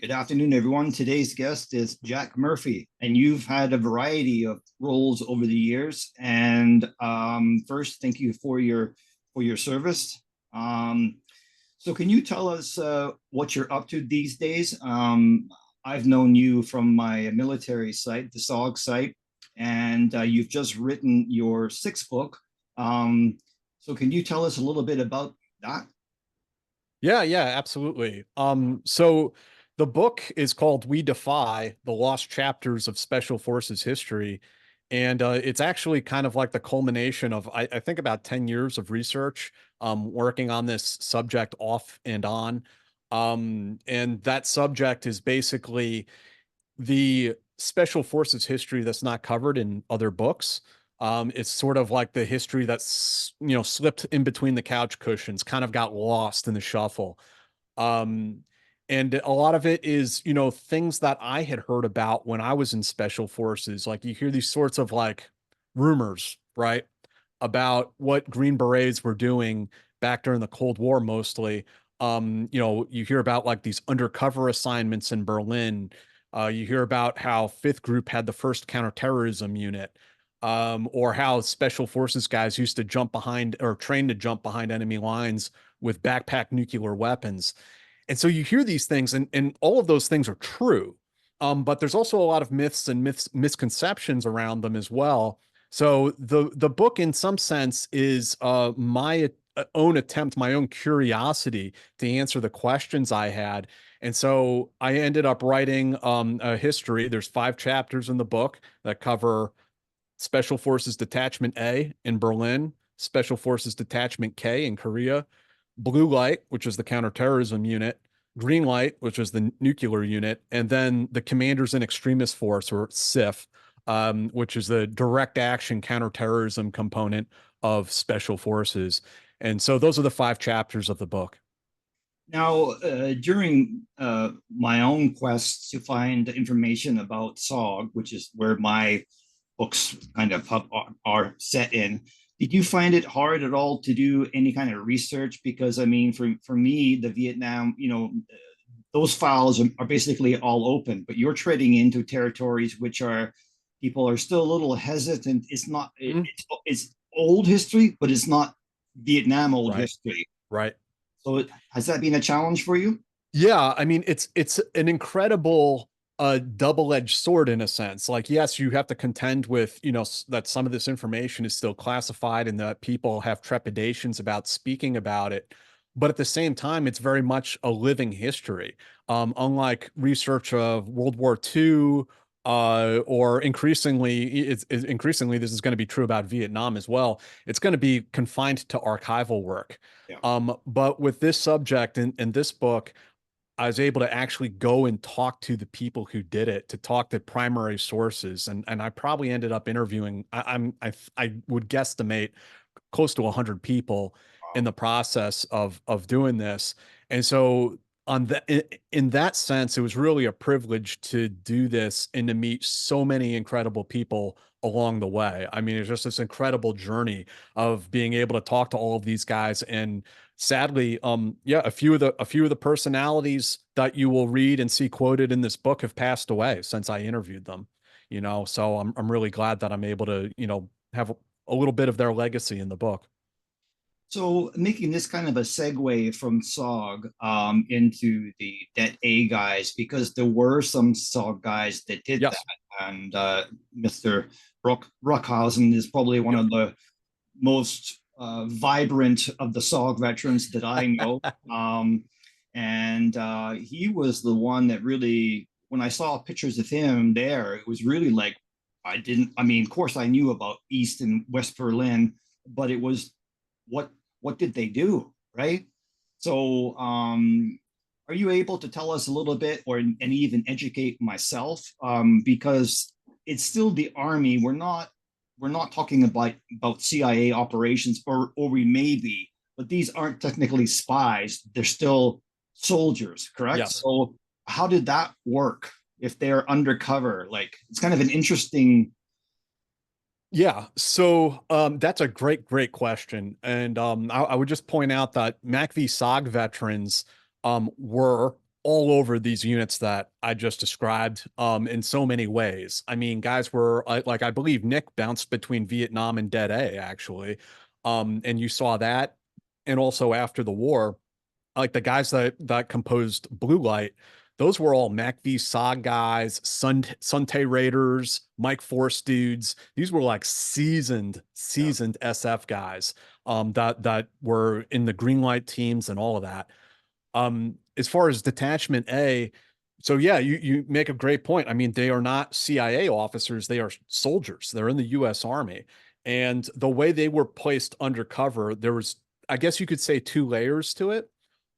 Good afternoon, everyone. Today's guest is Jack Murphy, and you've had a variety of roles over the years. And first, thank you for your service. Um, so, can you tell us what you're up to these days? I've known you from my military site, the SOG site, and you've just written your sixth book. So, can you tell us a little bit about that? Yeah, absolutely. So the book is called We Defy: The Lost Chapters of Special Forces History. And it's actually kind of like the culmination of, I think, about 10 years of research, working on this subject off and on. And that subject is basically the special forces history that's not covered in other books. It's sort of like the history that's, slipped in between the couch cushions, kind of got lost in the shuffle. Um, and a lot of it is, things that I had heard about when I was in special forces. Like you hear these sorts of like rumors, right? About what Green Berets were doing back during the Cold War mostly. You hear about like these undercover assignments in Berlin. You hear about how Fifth Group had the first counterterrorism unit, or how special forces guys used to jump behind or train to jump behind enemy lines with backpack nuclear weapons. And so you hear these things, and all of those things are true. But there's also a lot of misconceptions around them as well. So the book, in some sense, is my own attempt, my own curiosity to answer the questions I had. And so I ended up writing a history. There's 5 chapters in the book that cover Special Forces Detachment A in Berlin, Special Forces Detachment K in Korea, Blue Light, which is the counterterrorism unit, Green Light, which is the nuclear unit, and then the Commanders in Extremist Force, or SIF, which is the direct action counterterrorism component of special forces. And so those are the 5 chapters of the book. Now, during my own quest to find information about SOG, which is where my books kind of are set in, did you find it hard at all to do any kind of research? Because I mean, for me, the Vietnam, those files are basically all open, but you're treading into territories which are people are still a little hesitant. It's not Mm, it's old history, but it's not Vietnam old right, history. right. So has that been a challenge for you? Yeah, I mean it's an incredible double-edged sword in a sense. Like yes, you have to contend with, that some of this information is still classified and that people have trepidations about speaking about it. But at the same time, it's very much a living history. Unlike research of World War II, or increasingly, increasingly this is going to be true about Vietnam as well. It's going to be confined to archival work. Yeah. But with this subject in this book, I was able to actually go and talk to the people who did it, to talk to primary sources, and I probably ended up interviewing. I would guesstimate close to 100 people in Wow. the process of doing this, and so on in that sense, it was really a privilege to do this and to meet so many incredible people along the way. I mean, it's just this incredible journey of being able to talk to all of these guys. And sadly, yeah, a few of the personalities that you will read and see quoted in this book have passed away since I interviewed them. So I'm really glad that I'm able to, have a little bit of their legacy in the book. So making this kind of a segue from SOG into the Det A guys, because there were some SOG guys that did that, Yes. and Mr. Bruckhausen is probably one Yep. of the most vibrant of the SOG veterans that I know. And he was the one that really, when I saw pictures of him there, it was really like, I mean, of course I knew about East and West Berlin, but it was what what did they do, right? So, are you able to tell us a little bit, or and even educate myself, because it's still the army. We're not talking about CIA operations, or we may be, but these aren't technically spies. They're still soldiers, correct? Yes. So, how did that work if they're undercover? Like, it's kind of an interesting. Yeah, so that's a great question, and I would just point out that MACV SOG veterans were all over these units that I just described in so many ways. I mean, guys were like, I believe Nick bounced between Vietnam and Dead A actually. And you saw that. And also after the war, like the guys that composed Blue Light, those were all MACV SOG guys, Sunte Raiders, Mike Force dudes. These were like Yeah. seasoned SF guys that were in the green light teams and all of that. As far as Detachment A, so yeah, you make a great point. I mean, they are not CIA officers, they are soldiers. They're in the US Army. And the way they were placed undercover, there was, I guess you could say, two layers to it.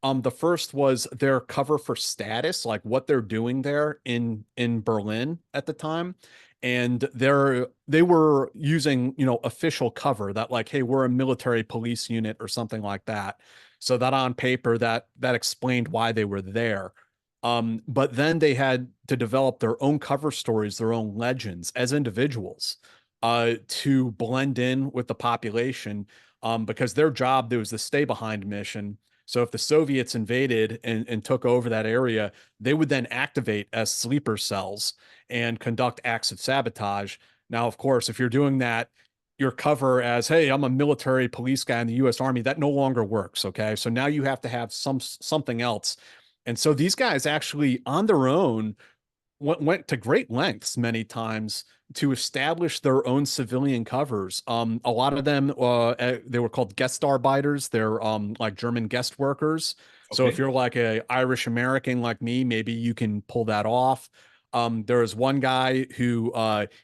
The first was their cover for status, like what they're doing there in Berlin at the time. And they were using, official cover that like, hey, we're a military police unit or something like that. So that on paper that explained why they were there. But then they had to develop their own cover stories, their own legends as individuals, to blend in with the population, because their job, there was the stay behind mission. So if the Soviets invaded and took over that area, they would then activate as sleeper cells and conduct acts of sabotage. Now, of course, if you're doing that, your cover as, hey, I'm a military police guy in the US Army, that no longer works. Okay. So now you have to have something else. And so these guys actually on their own went to great lengths many times to establish their own civilian covers. A lot of them, they were called Gastarbeiters. They're like German guest workers. So if Okay. you're like a Irish American like me, maybe you can pull that off. There was one guy who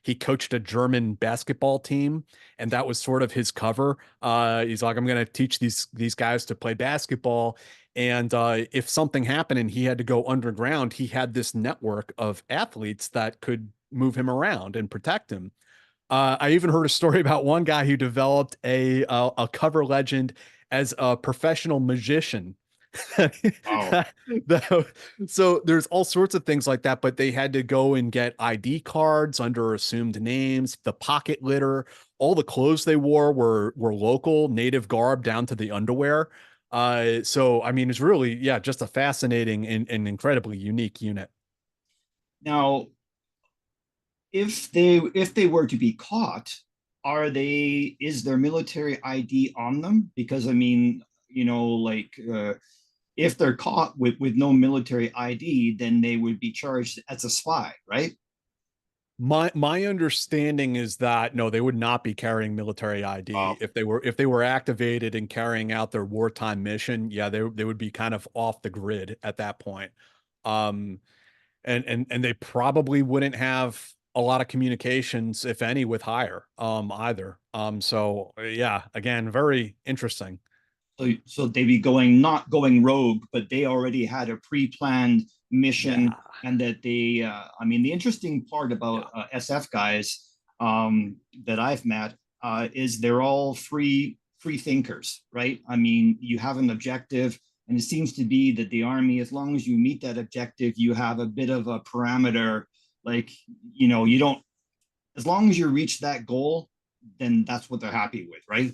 he coached a German basketball team, and that was sort of his cover. He's like, I'm going to teach these guys to play basketball, and if something happened and he had to go underground, he had this network of athletes that could move him around and protect him. I even heard a story about one guy who developed a cover legend as a professional magician. Wow. So there's all sorts of things like that, but they had to go and get ID cards under assumed names, the pocket litter, all the clothes they wore were local, native garb down to the underwear. So I mean, it's really, yeah, just a fascinating and incredibly unique unit. Now, if they were to be caught, is there military ID on them? Because I mean, like if they're caught with no military ID, then they would be charged as a spy, right? My understanding is that no, they would not be carrying military ID Okay. if they were activated and carrying out their wartime mission. Yeah, they would be kind of off the grid at that point. Um, and they probably wouldn't have a lot of communications, if any, with higher either. So yeah, again, very interesting. So they'd be not going rogue, but they already had a pre-planned mission, Yeah, and that I mean, the interesting part yeah. about SF guys that I've met is they're all free thinkers, right? I mean, you have an objective, and it seems to be that the army, as long as you meet that objective, you have a bit of a parameter, like you don't, as long as you reach that goal, then that's what they're happy with, right?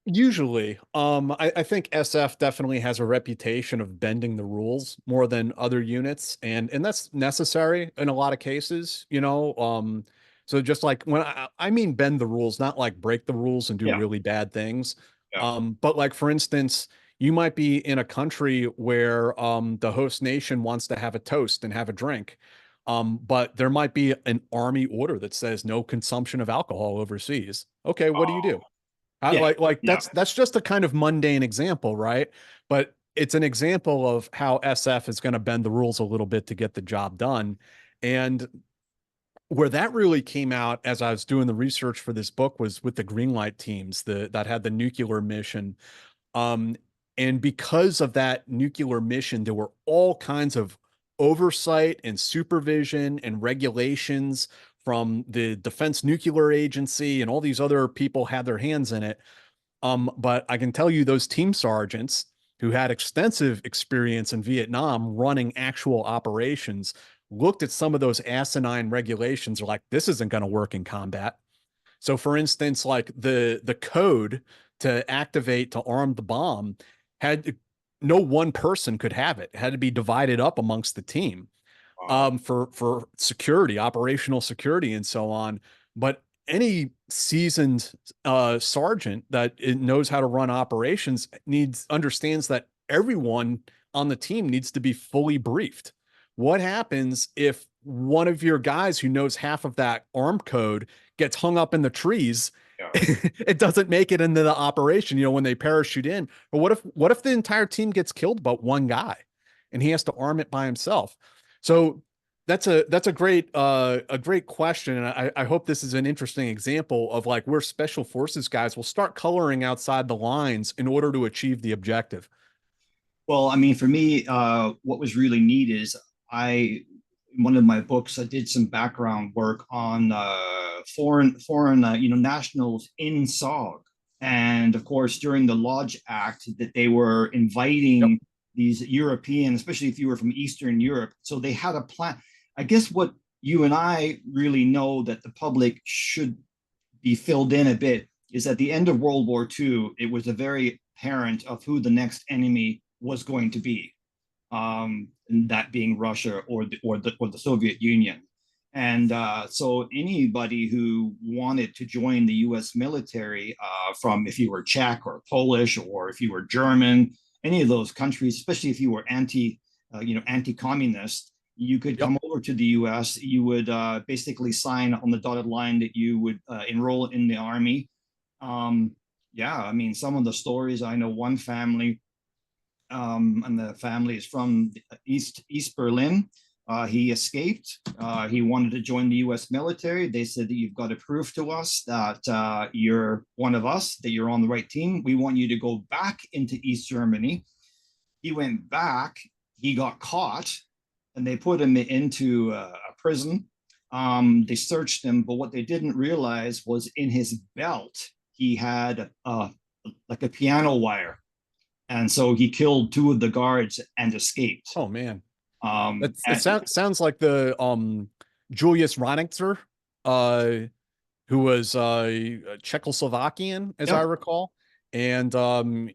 Usually, I think SF definitely has a reputation of bending the rules more than other units, and that's necessary in a lot of cases. So just like when I mean bend the rules, not like break the rules and do Yeah, really bad things. yeah. But like for instance, you might be in a country where the host nation wants to have a toast and have a drink. But there might be an army order that says no consumption of alcohol overseas. Okay, what do you do? Yeah, Like yeah. that's just a kind of mundane example, right? But it's an example of how SF is going to bend the rules a little bit to get the job done. And where that really came out as I was doing the research for this book was with the green light teams that had the nuclear mission. Um, and because of that nuclear mission, there were all kinds of oversight and supervision and regulations from the Defense Nuclear Agency, and all these other people had their hands in it. But I can tell you those team sergeants who had extensive experience in Vietnam running actual operations looked at some of those asinine regulations are like, this isn't going to work in combat. So for instance, like the code to activate to arm the bomb had no one person could have it. It had to be divided up amongst the team, for security, operational security, and so on. But any seasoned sergeant that knows how to run operations understands that everyone on the team needs to be fully briefed. What happens if one of your guys who knows half of that arm code gets hung up in the trees? Yeah. It doesn't make it into the operation, when they parachute in. Or what if the entire team gets killed but one guy and he has to arm it by himself? So that's a great question, and I hope this is an interesting example of like where special forces guys will start coloring outside the lines in order to achieve the objective. Well, I mean, for me, what was really neat is in one of my books, I did some background work on foreign, nationals in SOG, and of course, during the Lodge Act, that they were Yep. inviting these European, especially if you were from Eastern Europe. So they had a plan. I guess what you and I really know that the public should be filled in a bit is at the end of World War II, it was a very apparent of who the next enemy was going to be, and that being Russia or the Soviet Union. And so anybody who wanted to join the U.S. military, from if you were Czech or Polish or if you were German, any of those countries, especially if you were anti-communist, you could Yep. come over to the U.S. You would basically sign on the dotted line that you would enroll in the army. Yeah, I mean, some of the stories, I know one family, and the family is from East Berlin. He escaped. He wanted to join the U.S. military. They said that you've got to prove to us that you're one of us, that you're on the right team. We want you to go back into East Germany. He went back. He got caught, and they put him into a prison. They searched him, but what they didn't realize was in his belt he had like a piano wire, and so he killed two of the guards and escaped. Oh man. It And sounds like the Julius Ronitzer, uh who was Czechoslovakian, as I yep, recall. And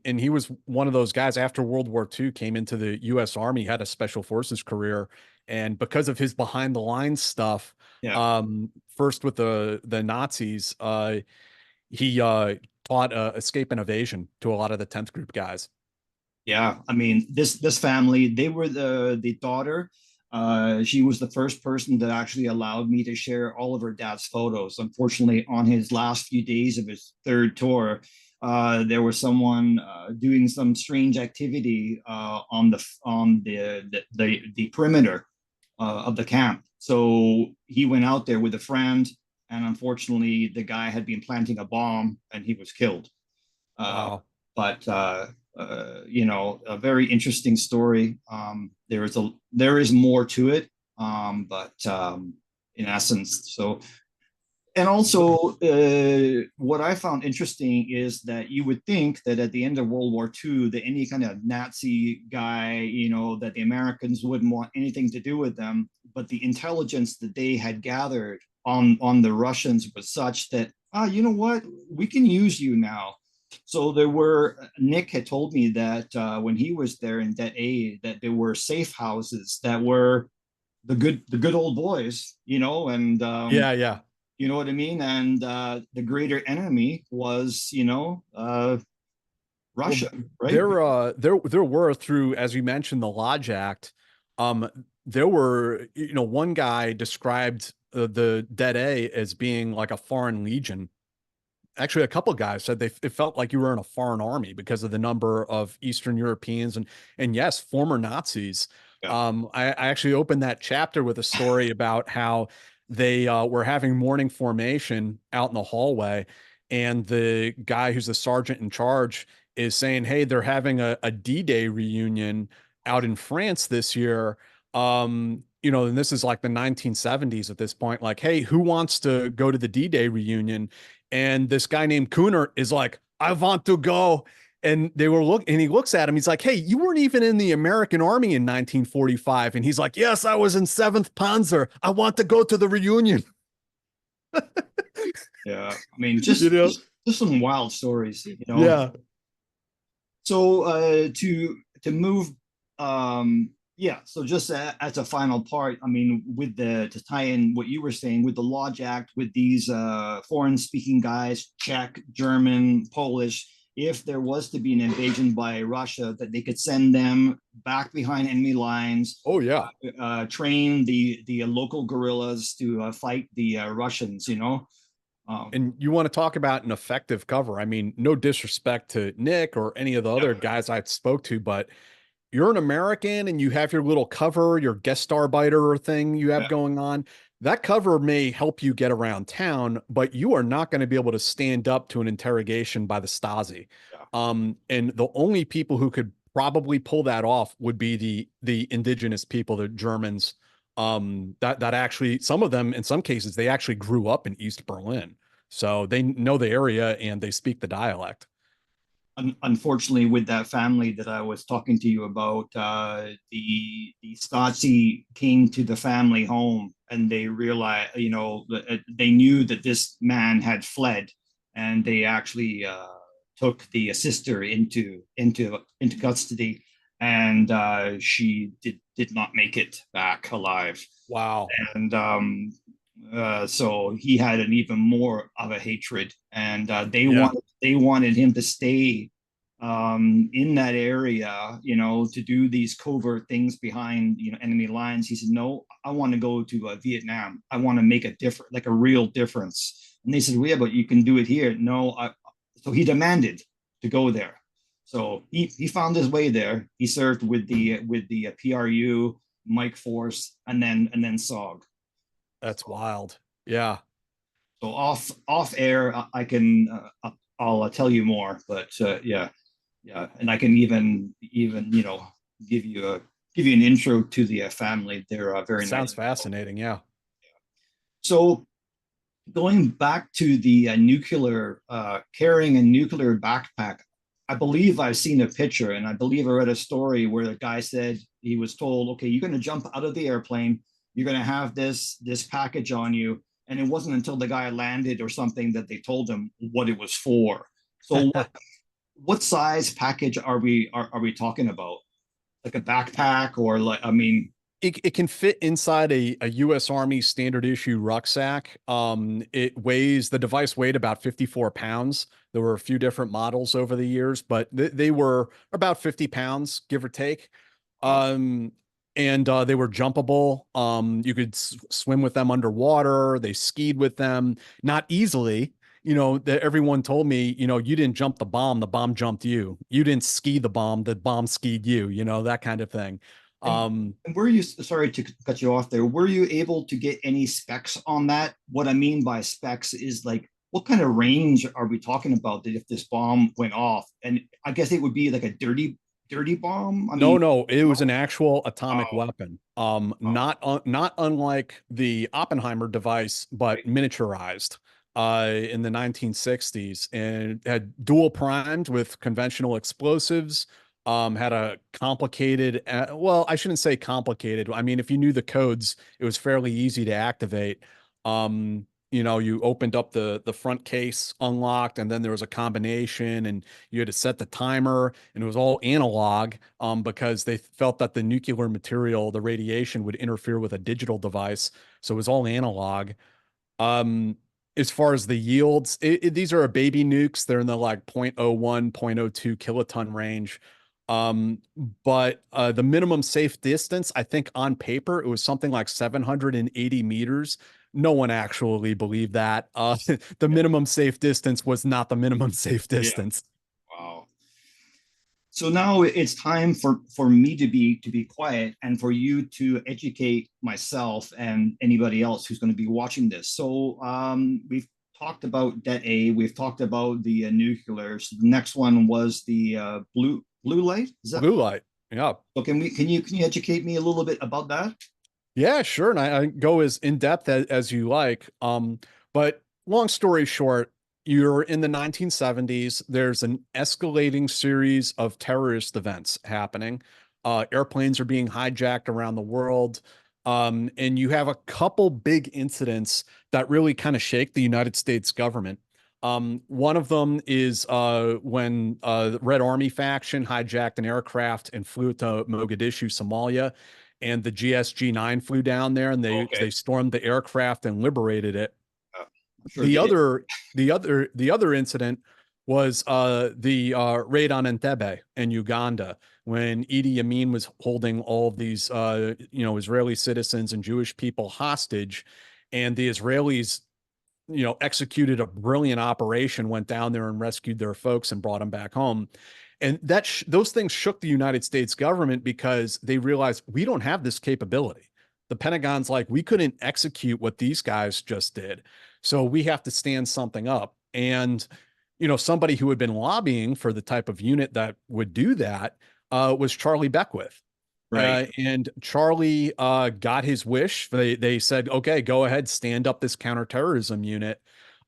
he was one of those guys after World War II, came into the US Army, had a special forces career. And because of his behind the lines stuff, yeah, first with the Nazis, he taught escape and evasion to a lot of the 10th group guys. yeah. I mean, this family, they were the daughter. She was the first person that actually allowed me to share all of her dad's photos. Unfortunately, on his last few days of his third tour, there was someone doing some strange activity on the perimeter of the camp. So he went out there with a friend, and unfortunately, the guy had been planting a bomb, and he was killed. Uh, Wow. but a very interesting story. There is more to it, but in essence, so. And also, what I found interesting is that you would think that at the end of World War II, that any kind of Nazi guy, that the Americans wouldn't want anything to do with them. But the intelligence that they had gathered on the Russians was such that, you know what, we can use you now. So Nick had told me that when he was there in Det A, that there were safe houses that were the good old boys, and Yeah, yeah. you know what I mean? And the greater enemy was, Well, Russia, right? there were, through, as you mentioned, the Lodge Act. Um, there were, one guy described the Dead A as being like a foreign legion. Actually, a couple of guys said it felt like you were in a foreign army because of the number of Eastern Europeans and yes, former Nazis. Yeah. I actually opened that chapter with a story about how they were having morning formation out in the hallway, and the guy who's the sergeant in charge is saying, "Hey, they're having a D-Day reunion out in France this year." And this is like the 1970s at this point. Like, hey, who wants to go to the D-Day reunion? And this guy named Cooner is like, I want to go. And he looks at him. He's like, hey, you weren't even in the American army in 1945. And he's like, yes, I was in 7th Panzer. I want to go to the reunion. Yeah. I mean, You know? just some wild stories. Yeah. So to to move, yeah. So just as a final part, I mean, with the to tie in what you were saying with the Lodge Act, with these foreign speaking guys, Czech, German, Polish, if there was to be an invasion by Russia, that they could send them back behind enemy lines, Oh yeah. train the local guerrillas to fight the Russians. You know. Um, And you want to talk about an effective cover. I mean, no disrespect to Nick or any of the yeah, other guys I spoke to, but you're an American and you have your little cover, your guest star biter thing you have yeah, going on. That cover may help you get around town, but you are not going to be able to stand up to an interrogation by the Stasi. yeah. And the only people who could probably pull that off would be the indigenous people, the Germans. That actually, some of them in some cases they actually grew up in East Berlin, so they know the area and they speak the dialect. Unfortunately, with that family that I was talking to you about, the Stasi came to the family home and they realized, you know, they knew that this man had fled, and they actually took the sister into custody, and she did not make it back alive, Wow. and so he had an even more of a hatred, and Yeah. they wanted him to stay in that area, you know, to do these covert things behind, you know, enemy lines. He said, "No, I want to go to Vietnam. I want to make a difference, like a real difference." And they said, "Well, yeah, but you can do it here." No, so he demanded to go there. So he found his way there. He served with the PRU, Mike Force, and then SOG. That's So, wild. Yeah. so off air, I can I'll tell you more, but yeah, yeah, and I can even you know give you a give you an intro to the family. They're very nice Sounds people. fascinating. Yeah. So going back to the nuclear carrying a nuclear backpack, I believe I've seen a picture, and I believe I read a story where the guy said he was told, "Okay, you're going to jump out of the airplane. You're going to have this package on you." And it wasn't until the guy landed or something that they told him what it was for. So what size package are we talking about? Like a backpack, or like, I mean, It can fit inside a US Army standard issue rucksack. The device weighed about 54 pounds. There were a few different models over the years, but they were about 50 pounds, give or take. wow. Um, and they were jumpable. You could swim with them underwater. They skied with them, not easily. That everyone told me, you didn't jump the bomb jumped you. You didn't ski the bomb skied you, that kind of thing. And Um, and were you, sorry to cut you off there, were you able to get any specs on that? What I mean by specs is like, what kind of range are we talking about that if this bomb went off? And I guess it would be like a dirty bomb. I no, mean, no, it was oh, an actual atomic oh, weapon. oh, Not unlike the Oppenheimer device, but right. miniaturized in the 1960s, and had dual primed with conventional explosives. Had a complicated, well, I shouldn't say complicated. I mean, if you knew the codes, it was fairly easy to activate. You opened up the front case, unlocked, and then there was a combination, and you had to set the timer, and it was all analog, because they felt that the nuclear material, the radiation, would interfere with a digital device. So it was all analog. Um, as far as the yields, these are a baby nukes. They're in the like 0.01, 0.02 kiloton range. But the minimum safe distance, I think on paper, it was something like 780 meters. No one actually believed that. The Yeah, minimum safe distance was not the minimum safe yeah, distance. wow. So now it's time for me to be quiet and for you to educate myself and anybody else who's going to be watching this. So we've talked about Det A, we've talked about the nuclear. So the next one was the blue light. Is that Blue light. Yeah. so? Can you educate me a little bit about that? Yeah, sure. And I go as in depth as you like. But long story short, you're in the 1970s. There's an escalating series of terrorist events happening. Airplanes are being hijacked around the world. And you have a couple big incidents that really kind of shake the United States government. One of them is when the Red Army faction hijacked an aircraft and flew it to Mogadishu, Somalia, and the GSG-9 flew down there and they Okay. stormed the aircraft and liberated it. I'm sure The they did. other the other incident was the raid on Entebbe in Uganda when Idi Amin was holding all of these Israeli citizens and Jewish people hostage, and the Israelis executed a brilliant operation, went down there and rescued their folks and brought them back home. And those things shook the United States government because they realized we don't have this capability. The Pentagon's like, we couldn't execute what these guys just did. So we have to stand something up. And, somebody who had been lobbying for the type of unit that would do that was Charlie Beckwith. Right. And Charlie got his wish. They said, okay, go ahead, stand up this counterterrorism unit.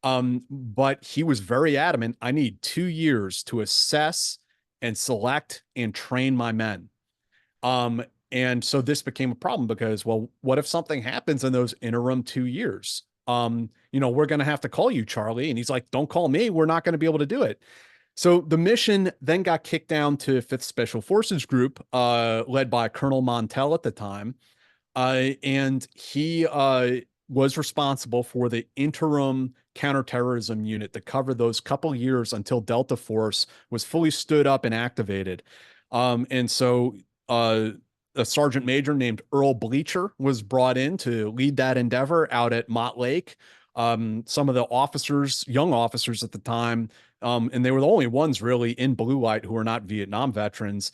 But he was very adamant. I need 2 years to assess and select and train my men. Um, and so this became a problem because, well, what if something happens in those interim 2 years? We're going to have to call you, Charlie. And he's like, don't call me. We're not going to be able to do it. So the mission then got kicked down to 5th Special Forces Group, led by Colonel Montel at the time. And he was responsible for the interim counterterrorism unit to cover those couple years until Delta Force was fully stood up and activated. And so a sergeant major named Earl Bleacher was brought in to lead that endeavor out at Mott Lake. Some of the officers, young officers at the time, and they were the only ones really in Blue Light who were not Vietnam veterans,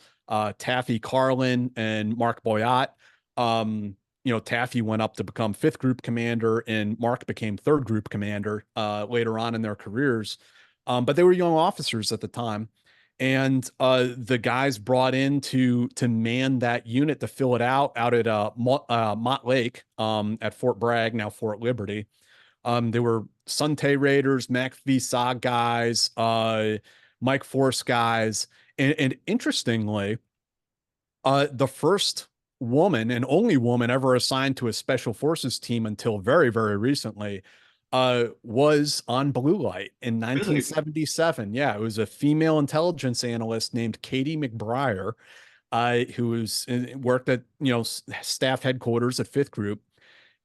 Taffy Carlin and Mark Boyott. Taffy went up to become 5th Group Commander, and Mark became 3rd Group Commander later on in their careers. But they were young officers at the time. And the guys brought in to man that unit to fill it out at Mott Lake at Fort Bragg, now Fort Liberty. There were Sunte Raiders, MACV SOG guys, Mike Force guys. And interestingly, the first woman and only woman ever assigned to a special forces team until very, very recently was on Blue Light in Really? 1977. Yeah, it was a female intelligence analyst named Katie McBriar, who worked at staff headquarters at 5th Group.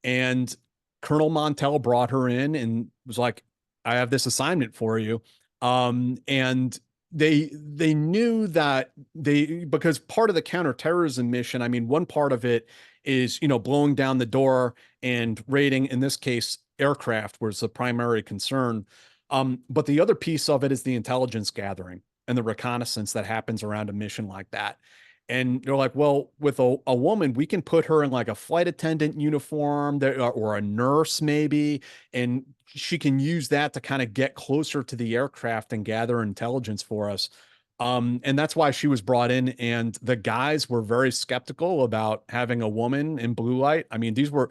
And Colonel Montel brought her in and was like, I have this assignment for you. And they knew that because part of the counterterrorism mission, I mean, one part of it is, blowing down the door and raiding, in this case, aircraft was the primary concern. But the other piece of it is the intelligence gathering and the reconnaissance that happens around a mission like that. And they're like, well, with a woman, we can put her in like a flight attendant uniform or a nurse maybe, and she can use that to kind of get closer to the aircraft and gather intelligence for us. And that's why she was brought in. And the guys were very skeptical about having a woman in Blue Light. I mean, these were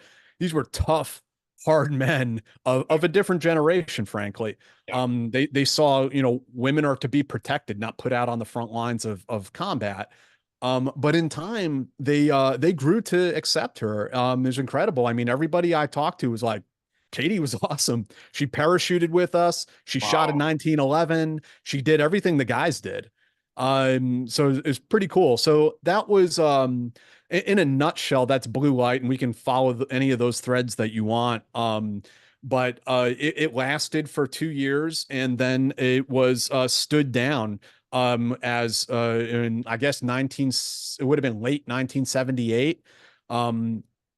tough, hard men of a different generation, frankly. Yeah. They saw, women are to be protected, not put out on the front lines of combat. But in time, they grew to accept her. It was incredible. I mean, everybody I talked to was like, Katie was awesome. She parachuted with us. She shot in Wow. 1911. She did everything the guys did. So it's pretty cool. So that was in a nutshell, that's Blue Light, and we can follow any of those threads that you want. But it lasted for 2 years, and then it was stood down as in I guess it would have been late 1978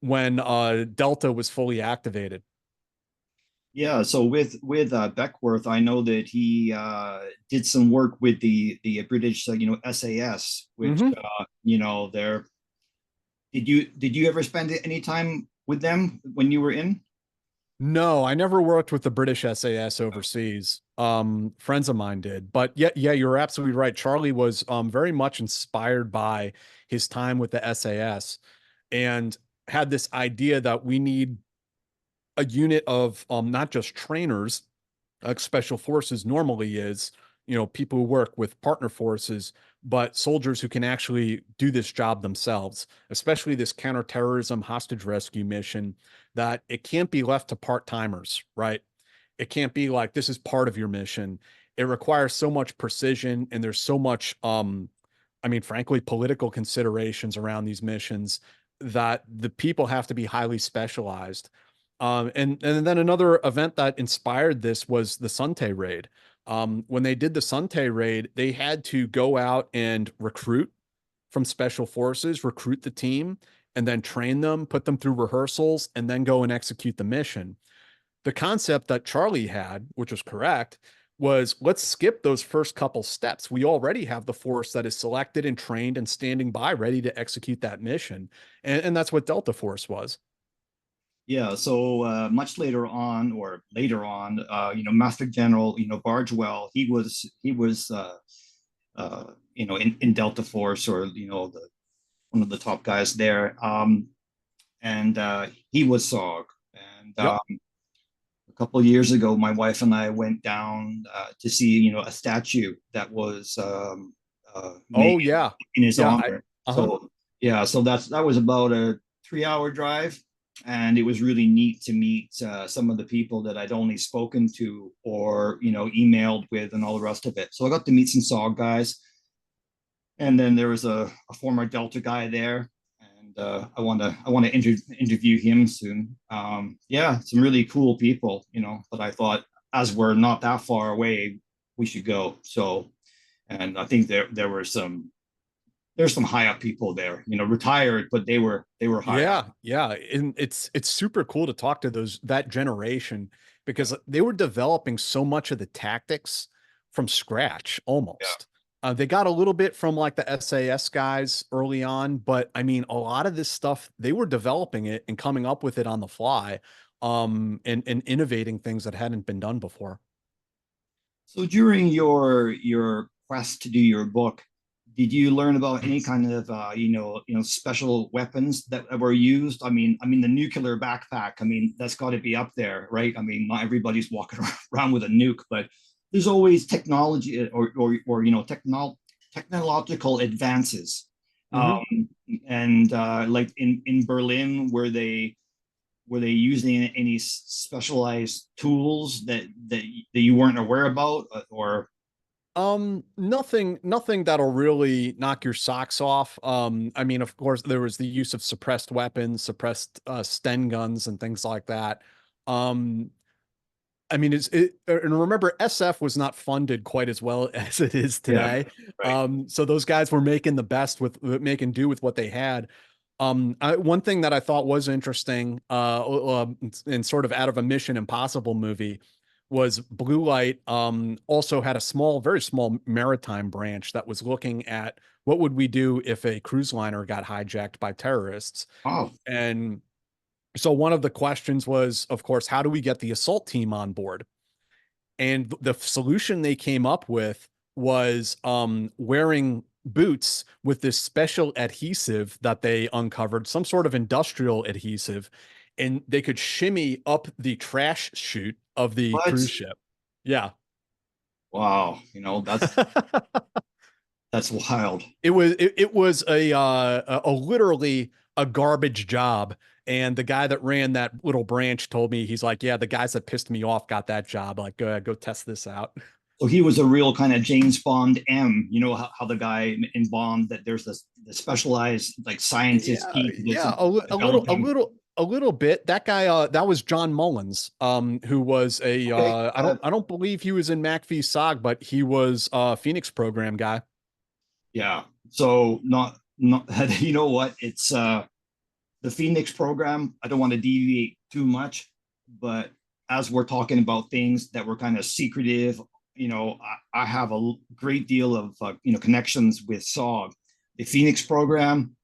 when Delta was fully activated. Yeah, so with Beckworth, I know that he did some work with the British, SAS, which Mm-hmm. they're. Did you ever spend any time with them when you were in? No, I never worked with the British SAS overseas. Friends of mine did, but yeah, you're absolutely right. Charlie was very much inspired by his time with the SAS and had this idea that we need a unit of not just trainers, like special forces normally is, people who work with partner forces, but soldiers who can actually do this job themselves, especially this counterterrorism hostage rescue mission, that it can't be left to part timers, right? It can't be like this is part of your mission. It requires so much precision, and there's so much I mean, frankly, political considerations around these missions that the people have to be highly specialized. And then another event that inspired this was the Sunte raid. When they did the Sunte raid, they had to go out and recruit from special forces, recruit the team, and then train them, put them through rehearsals, and then go and execute the mission. The concept that Charlie had, which was correct, was let's skip those first couple steps. We already have the force that is selected and trained and standing by ready to execute that mission. And that's what Delta Force was. Yeah, so much later on, or later on, Master General, Bargewell, he was in Delta Force, or one of the top guys there, and he was SOG. And Yep. a couple of years ago, my wife and I went down to see, a statue that was made Oh yeah. in his Yeah. honor. Uh-huh. So yeah, so that was about a 3 hour drive, and it was really neat to meet some of the people that I'd only spoken to or emailed with and all the rest of it. So I got to meet some SOG guys, and then there was a former Delta guy there, and I want to interview him soon. Yeah, some really cool people, but I thought as we're not that far away, we should go. So, and I think there's some high up people there, retired, but they were high up. Yeah, yeah, and it's super cool to talk to that generation because they were developing so much of the tactics from scratch Yeah. almost. They got a little bit from like the SAS guys early on, but I mean, a lot of this stuff they were developing it and coming up with it on the fly, and innovating things that hadn't been done before. So during your quest to do your book, did you learn about any kind of special weapons that were used? I mean the nuclear backpack. I mean that's got to be up there, right? I mean not everybody's walking around with a nuke, but there's always technology or technological advances. Hmm. And like in Berlin, were they using any specialized tools that you weren't aware about, or Nothing that'll really knock your socks off. I mean, of course, there was the use of suppressed weapons, suppressed Sten guns, and things like that. Um, I mean, and remember, SF was not funded quite as well as it is yeah, today. right. So those guys were making the best making do with what they had. One thing that I thought was interesting, and sort of out of a Mission Impossible movie, was Blue Light. Also had a very small maritime branch that was looking at what would we do if a cruise liner got hijacked by terrorists. Oh, And so one of the questions was, of course, how do we get the assault team on board? And the solution they came up with was wearing boots with this special adhesive that they uncovered, some sort of industrial adhesive, and they could shimmy up the trash chute of the what? cruise ship. Yeah. Wow, that's wild. It was a literally a garbage job. And the guy that ran that little branch told me, he's like, yeah, the guys that pissed me off got that job. Like, go test this out. So he was a real kind of James Bond M. You know how the guy in Bond, that there's the specialized like scientist Yeah, geek that's yeah, developing. a little bit. That guy, that was John Mullins, who was Okay, I don't believe he was in MACV SOG, but he was a Phoenix program guy. yeah. So not you know what? It's the Phoenix program. I don't want to deviate too much, but as we're talking about things that were kind of secretive, I have a great deal of connections with SOG. The Phoenix program,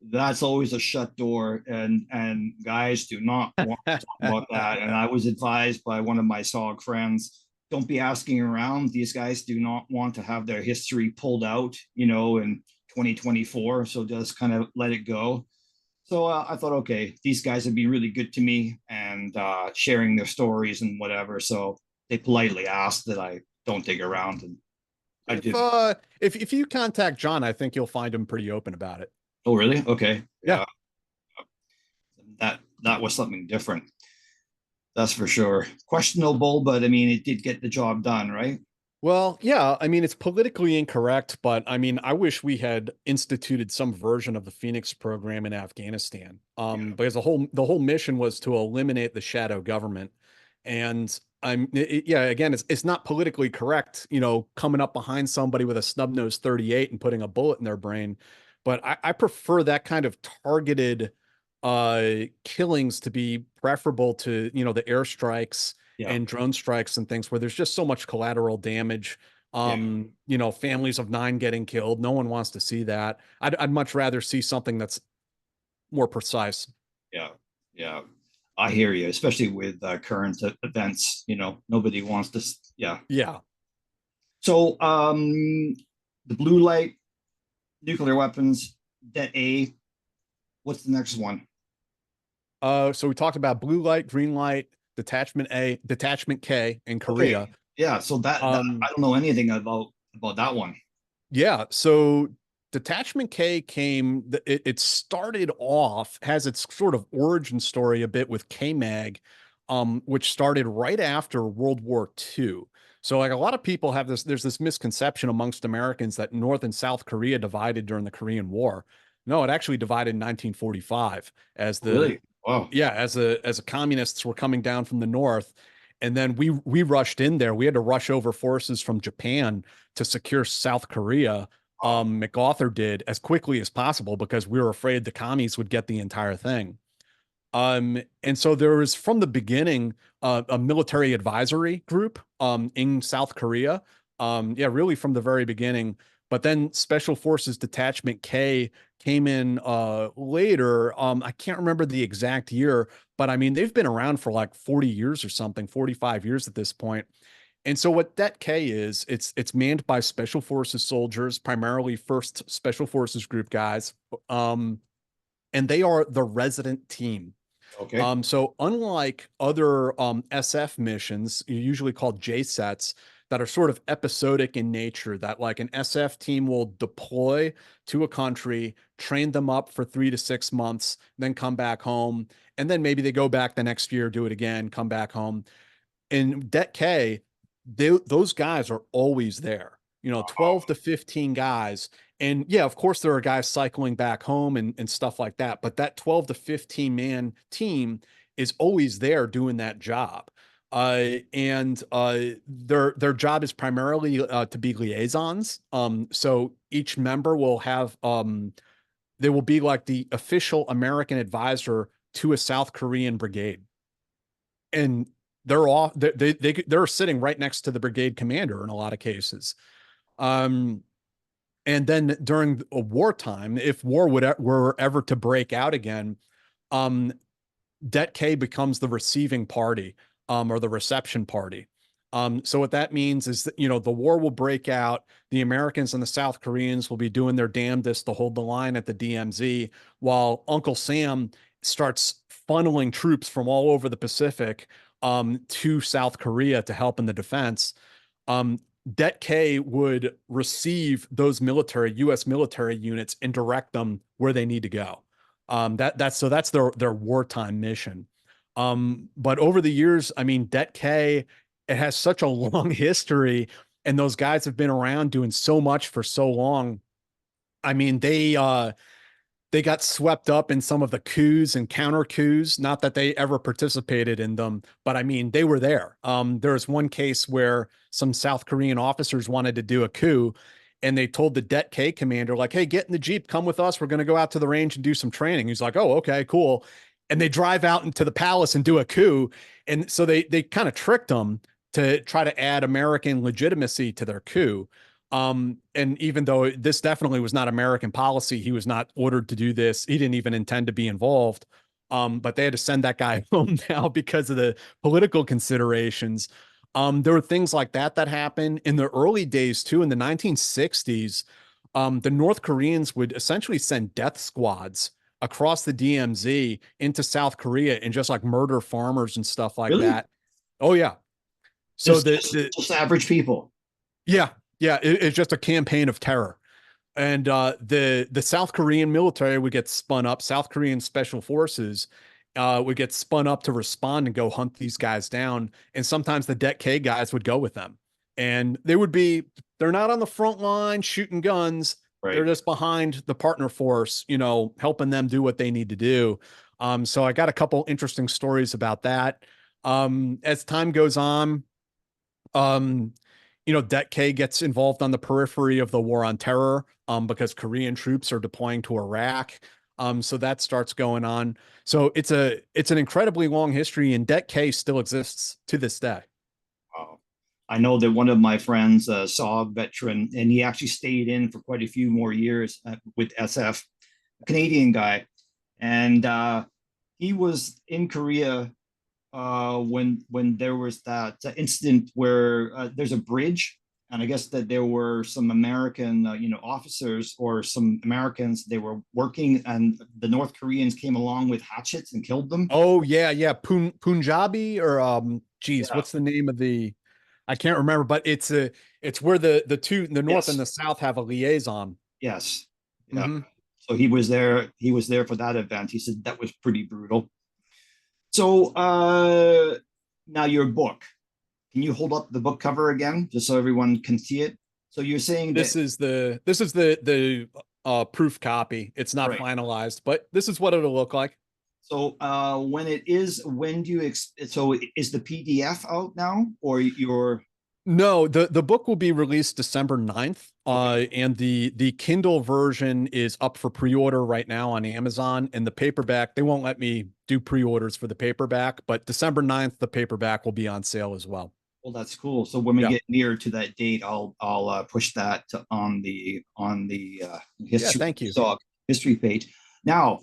that's always a shut door, and guys do not want to talk about that. And I was advised by one of my SOG friends, don't be asking around. These guys do not want to have their history pulled out, in 2024. So just kind of let it go. So I thought, okay, these guys would be really good to me and sharing their stories and whatever. So they politely asked that I don't dig around, and I If didn't. if you contact John, I think you'll find him pretty open about it. Oh, really? Okay, Yeah. yeah, that was something different. That's for sure. Questionable, but I mean, it did get the job done, right? Well, yeah, I mean, it's politically incorrect, but I mean, I wish we had instituted some version of the Phoenix program in Afghanistan. Yeah, Because the whole mission was to eliminate the shadow government. And yeah, again, it's not politically correct, coming up behind somebody with a snub-nosed 38 and putting a bullet in their brain. But I prefer that kind of targeted killings to be preferable to, the airstrikes yeah, and drone strikes and things where there's just so much collateral damage. yeah, Families of 9 getting killed. No one wants to see that. I'd much rather see something that's more precise. yeah, yeah. I hear you, especially with current events. Nobody wants to. Yeah. Yeah. So, the blue light nuclear weapons, Det A. What's the next one? So we talked about blue light, green light, detachment A, detachment K in Okay. Korea. Yeah. So that I Um, don't know anything about that one. Yeah. So Detachment K it started off, has its sort of origin story a bit with KMAG, which started right after World War II. So, like a lot of people there's this misconception amongst Americans that North and South Korea divided during the Korean War. No, it actually divided in 1945 as Really? Wow. as the communists were coming down from the north, and then we rushed in there. We had to rush over forces from Japan to secure South Korea. Wow. MacArthur did as quickly as possible because we were afraid the commies would get the entire thing. And so there was from the beginning a military advisory group in South Korea. Yeah, really from the very beginning. But then Special Forces Detachment K came in later. I can't remember the exact year, but I mean they've been around for like 40 years or something, 45 years at this point. And so what Det K is, it's manned by Special Forces soldiers, primarily First Special Forces Group guys. And they are the resident team. Okay. So unlike other SF missions, usually called JSETs, that are sort of episodic in nature, that like an SF team will deploy to a country, train them up for 3 to 6 months, then come back home, and then maybe they go back the next year, do it again, come back home. In Det K, those guys are always there. 12 to 15 guys. And yeah, of course, there are guys cycling back home and stuff like that. But that 12 to 15 man team is always there doing that job. And their job is primarily to be liaisons. So each member will have they will be like the official American advisor to a South Korean brigade, and they're all they're sitting right next to the brigade commander in a lot of cases. Um, and then during a wartime, if war were ever to break out again, um, Det K becomes the receiving party, or the reception party. So what that means is that, the war will break out. The Americans and the South Koreans will be doing their damnedest to hold the line at the DMZ, while Uncle Sam starts funneling troops from all over the Pacific to South Korea to help in the defense. Um, Det K would receive those U.S. military units and direct them where they need to go. That's their wartime mission. But over the years, I mean, Det K, it has such a long history, and those guys have been around doing so much for so long. I mean, they got swept up in some of the coups and counter coups. Not that they ever participated in them, but I mean, they were there. There was one case where some South Korean officers wanted to do a coup, and they told the Det K commander, like, hey, get in the Jeep, come with us. We're going to go out to the range and do some training. He's like, oh, okay, cool. And they drive out into the palace and do a coup. And so they kind of tricked them to try to add American legitimacy to their coup. And even though this definitely was not American policy, he was not ordered to do this. He didn't even intend to be involved. But they had to send that guy home now because of the political considerations. There were things like that happened in the early days too. In the 1960s, the North Koreans would essentially send death squads across the DMZ into South Korea and just like murder farmers and stuff like Really? that. Oh yeah. So Just, the just, the just average people. yeah, yeah, it's just a campaign of terror. And the South Korean military would get spun up, South Korean special forces, would get spun up to respond and go hunt these guys down. And sometimes the Det K guys would go with them. And they're not on the front line shooting guns. They're Right. just behind the partner force, helping them do what they need to do. So I got a couple interesting stories about that. As time goes on, um, Det K gets involved on the periphery of the war on terror, because Korean troops are deploying to Iraq. So that starts going on. So it's an incredibly long history, and Det K still exists to this day. I know that one of my friends, a SOG veteran, and he actually stayed in for quite a few more years with SF, a Canadian guy, and he was in Korea when there was that incident where there's a bridge, and I guess that there were some American, officers or some Americans. They were working, and the North Koreans came along with hatchets and killed them. Oh yeah, yeah. Punjabi or geez, Yeah. what's the name of the I can't remember, but it's where the north and Yes. the south have a liaison. Yes. Yeah. Hmm. So he was there. He was there for that event. He said that was pretty brutal. So now your book. Can you hold up the book cover again, just so everyone can see it? So you're saying that, This is the proof copy. It's not right? finalized, but this is what it'll look like. So when it is, when do you so is the PDF out now, or your? No, the book will be released December 9th. Okay. And the Kindle version is up for pre-order right now on Amazon. And the paperback, they won't let me do pre-orders for the paperback, but December 9th, the paperback will be on sale as well. Well, that's cool. So when we Yeah. get near to that date, I'll push that on the Yeah, history thank you. talk history page. Now,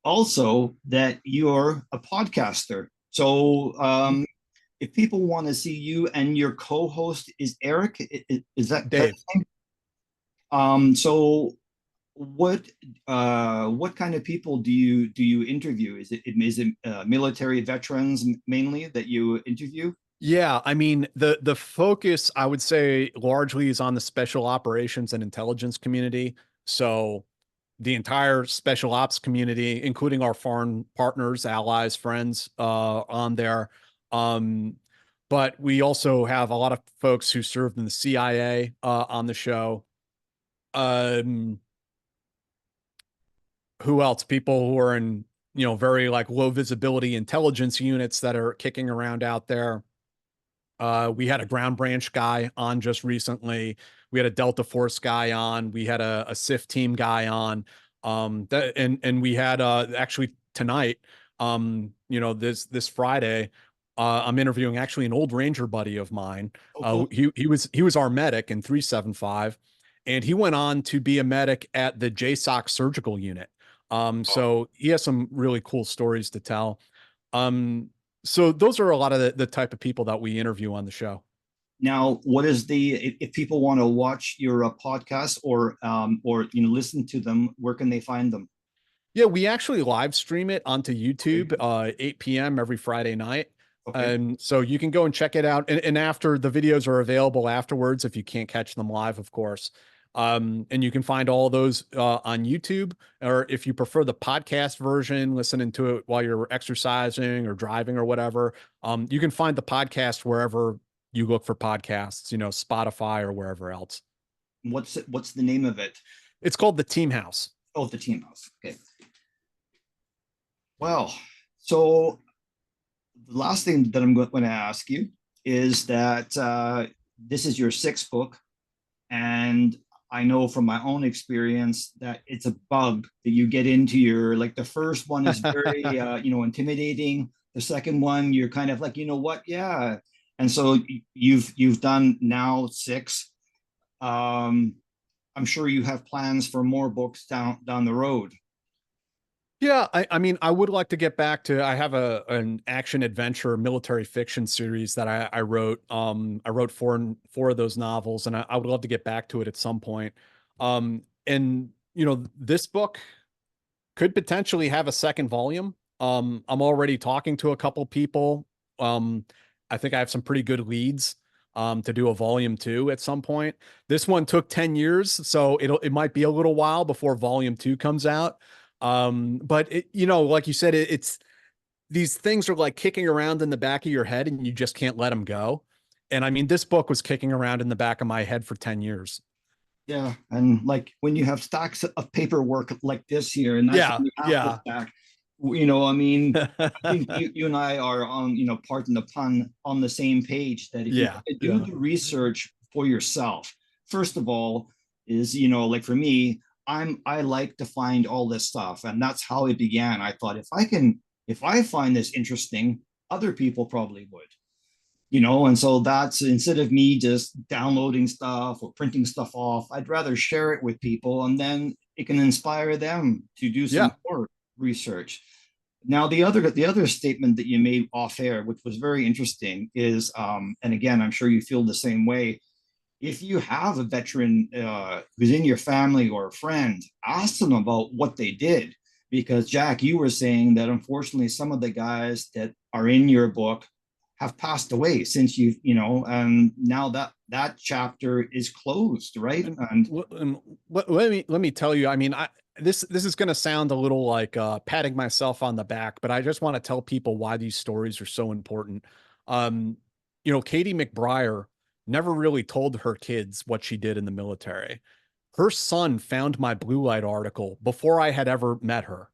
also that you're a podcaster. So if people want to see you, and your co-host is Eric, is that Dave. his name? So what kind of people do you interview? Is it military veterans mainly that you interview? Yeah, I mean the focus I would say largely is on the special operations and intelligence community. So the entire special ops community, including our foreign partners, allies, friends, on there. Um, but we also have a lot of folks who served in the CIA on the show. Um, who else? People who are in, very like low visibility intelligence units that are kicking around out there. We had a ground branch guy on just recently. We had a Delta Force guy on. We had a SIF team guy on. And we had actually tonight, this Friday, I'm interviewing actually an old Ranger buddy of mine. Oh, cool. He was our medic in 375, and he went on to be a medic at the JSOC surgical unit. So he has some really cool stories to tell. So those are a lot of the type of people that we interview on the show. Now, what is if people want to watch your podcast, or listen to them, where can they find them? Yeah, we actually live stream it onto Okay. YouTube, 8 p.m. every Friday night. Okay. And so you can go and check it out. And after the videos are available afterwards, if you can't catch them live, of course. And you can find all those on YouTube, or if you prefer the podcast version, listening to it while you're exercising or driving or whatever, you can find the podcast wherever you look for podcasts, Spotify or wherever else. What's the name of it? It's called The Team House. Oh, the team house. Okay. Well, so the last thing that I'm going to ask you is that this is your sixth book, and I know from my own experience that it's a bug that you get into your, like, the first one is very intimidating. The second one, you're kind of like, you know what, yeah. And so you've done now six. Um, I'm sure you have plans for more books down the road. Yeah, I mean, I would like to get back to. I have an action adventure military fiction series that I wrote. I wrote four of those novels, and I would love to get back to it at some point. And this book could potentially have a second volume. I'm already talking to a couple people. Um, I think I have some pretty good leads to do a volume two at some point. This one took 10 years, so it might be a little while before volume two comes out. But like you said, these things are like kicking around in the back of your head and you just can't let them go. And I mean, this book was kicking around in the back of my head for 10 years. Yeah, and like when you have stacks of paperwork like this here, and that's Yeah. only half the Yeah. stack, I mean, I think you and I are on, pardon the pun, on the same page that if you Yeah. do Yeah. the research for yourself, first of all, is, like for me, I like to find all this stuff, and that's how it began. I thought if I find this interesting, other people probably would. And so that's, instead of me just downloading stuff or printing stuff off, I'd rather share it with people, and then it can inspire them to do some Yeah. more research. Now, the other statement that you made off air, which was very interesting, is, and again, I'm sure you feel the same way. If you have a veteran who's in your family or a friend, ask them about what they did, because Jack, you were saying that unfortunately some of the guys that are in your book have passed away since and now that chapter is closed, right? And And let me tell you, I mean, this is going to sound a little like patting myself on the back, but I just want to tell people why these stories are so important. Um, Katie McBriar never really told her kids what she did in the military. Her son found my blue light article before I had ever met her.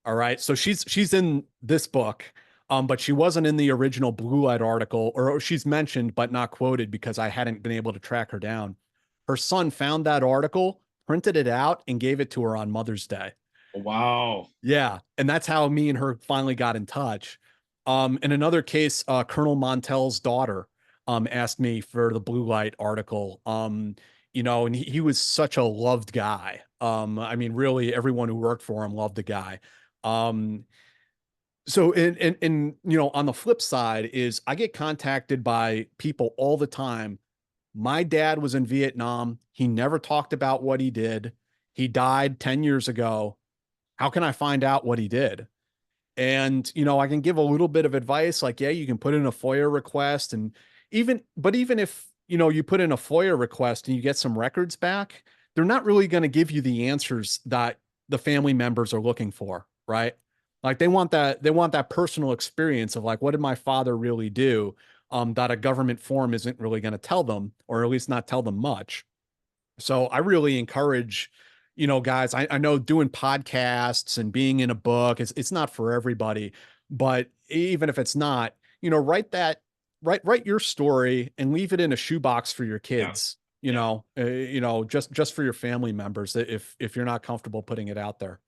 All right. So she's in this book, but she wasn't in the original Blue Light article, or she's mentioned but not quoted because I hadn't been able to track her down. Her son found that article, printed it out, and gave it to her on Mother's Day. wow. Yeah, and that's how me and her finally got in touch. In another case, Colonel Montel's daughter asked me for the Blue Light article. And he was such a loved guy. I mean, really, everyone who worked for him loved the guy. Um, so on the flip side is I get contacted by people all the time. My dad was in Vietnam. He never talked about what he did. He died 10 years ago. How can I find out what he did? And I can give a little bit of advice like, yeah, you can put in a FOIA request, and even if you put in a FOIA request and you get some records back, they're not really going to give you the answers that the family members are looking for, right? Like they want that personal experience of like, what did my father really do? That a government form isn't really going to tell them, or at least not tell them much. So I really encourage, guys, I know doing podcasts and being in a book, it's not for everybody, but even if it's not, write your story and leave it in a shoebox for your Yeah. kids, Yeah. just for your family members, if you're not comfortable putting it out there.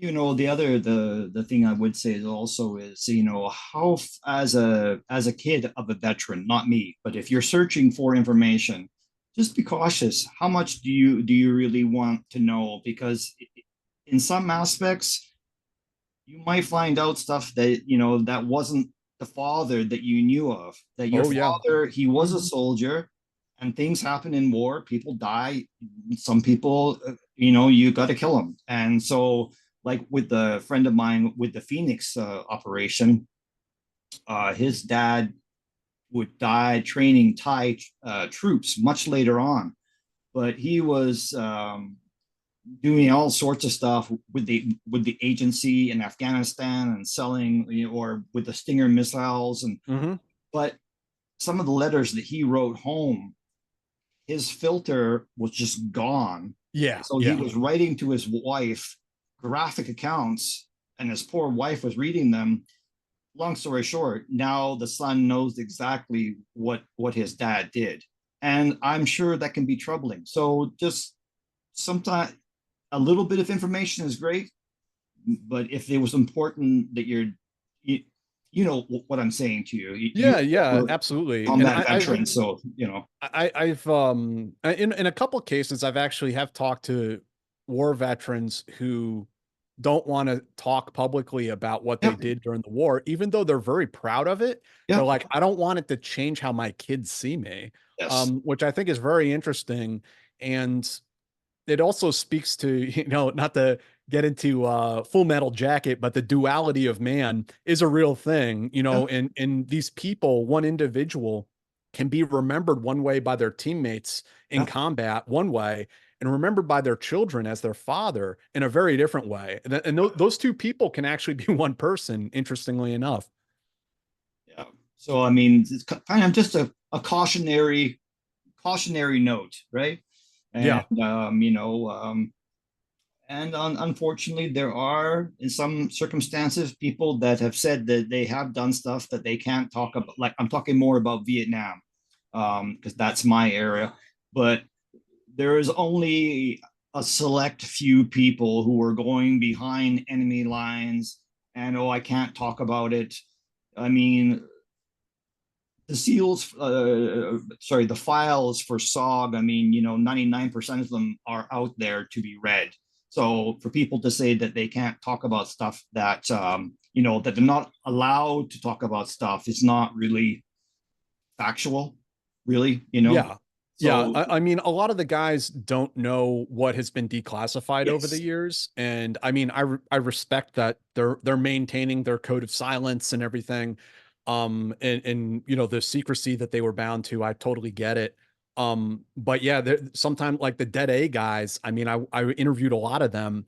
The thing I would say is also is, as a kid of a veteran, not me, but if you're searching for information, just be cautious. How much do you really want to know? Because in some aspects, you might find out stuff that that wasn't the father that you knew of. That your Oh yeah. father, he was a Mhm. soldier, and things happen in war. People die. Some people, you got to kill them. And so, like with the friend of mine with the Phoenix operation, his dad would die training Thai troops much later on, but he was doing all sorts of stuff with the agency in Afghanistan and selling, or with the Stinger missiles, and Mhm. but some of the letters that he wrote home, his filter was just gone. Yeah. So he Yeah. was writing to his wife graphic accounts, and his poor wife was reading them. Long story short, now the son knows exactly what his dad did, and I'm sure that can be troubling. So just sometimes a little bit of information is great, but if it was important that you know what I'm saying to you, you Yeah. Yeah. were Absolutely. And combat veteran, so I've in a couple cases I've actually have talked to war veterans who don't want to talk publicly about what they yeah, did during the war, even though they're very proud of it. They're yeah, like, I don't want it to change how my kids see me, yes, which I think is very interesting. And it also speaks to, not to get into Full Metal Jacket, but the duality of man is a real thing, yeah, and these people, one individual can be remembered one way by their teammates in yeah, combat one way, and remembered by their children as their father in a very different way. And those two people can actually be one person, interestingly enough. Yeah. So I mean, it's kind of just a cautionary note, right? And Yeah. unfortunately, there are, in some circumstances, people that have said that they have done stuff that they can't talk about. Like, I'm talking more about Vietnam, because that's my area. But there is only a select few people who are going behind enemy lines, and oh, I can't talk about it. I mean, the seals, sorry, the files for SOG, I mean, 99% of them are out there to be read. So for people to say that they can't talk about stuff that, that they're not allowed to talk about stuff is not really factual, really. Yeah. Yeah. So, I mean, a lot of the guys don't know what has been declassified over the yes, years. And I mean, I respect that they're maintaining their code of silence and everything. And the secrecy that they were bound to, I totally get it. But yeah, sometimes like the Dead A guys, I mean, I interviewed a lot of them,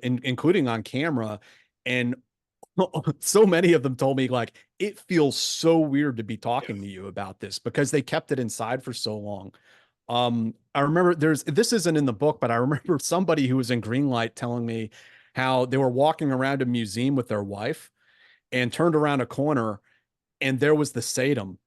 including on camera, and so many of them told me like it feels so weird to be yeah, talking to you about this because they kept it inside for so long. I remember this isn't in the book, but I remember somebody who was in Greenlight telling me how they were walking around a museum with their wife and turned around a corner and there was the Saddam,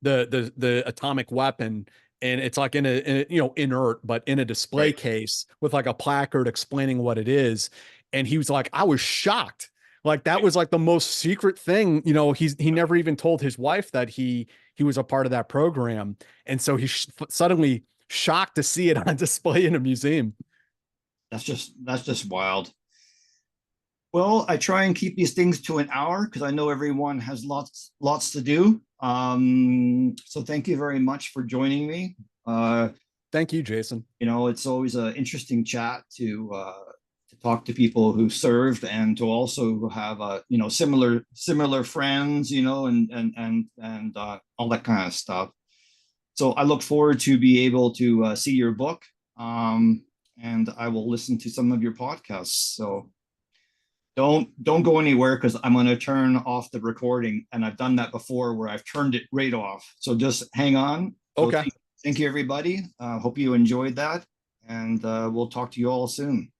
the atomic weapon, and it's like in a inert but in a display right. case with like a placard explaining what it is. And he was like, I was shocked, like that was like the most secret thing. He never even told his wife that he was a part of that program, and so he's suddenly shocked to see it on display in a museum. That's just wild. Well, I try and keep these things to an hour because I know everyone has lots to do. So thank you very much for joining me. Thank you, Jason. It's always an interesting chat to talk to people who served and to also have similar friends, and all that kind of stuff. So I look forward to be able to see your book, and I will listen to some of your podcasts. So don't go anywhere because I'm going to turn off the recording, and I've done that before where I've turned it right off. So just hang on. So Okay. thank you, everybody. Hope you enjoyed that, and we'll talk to you all soon.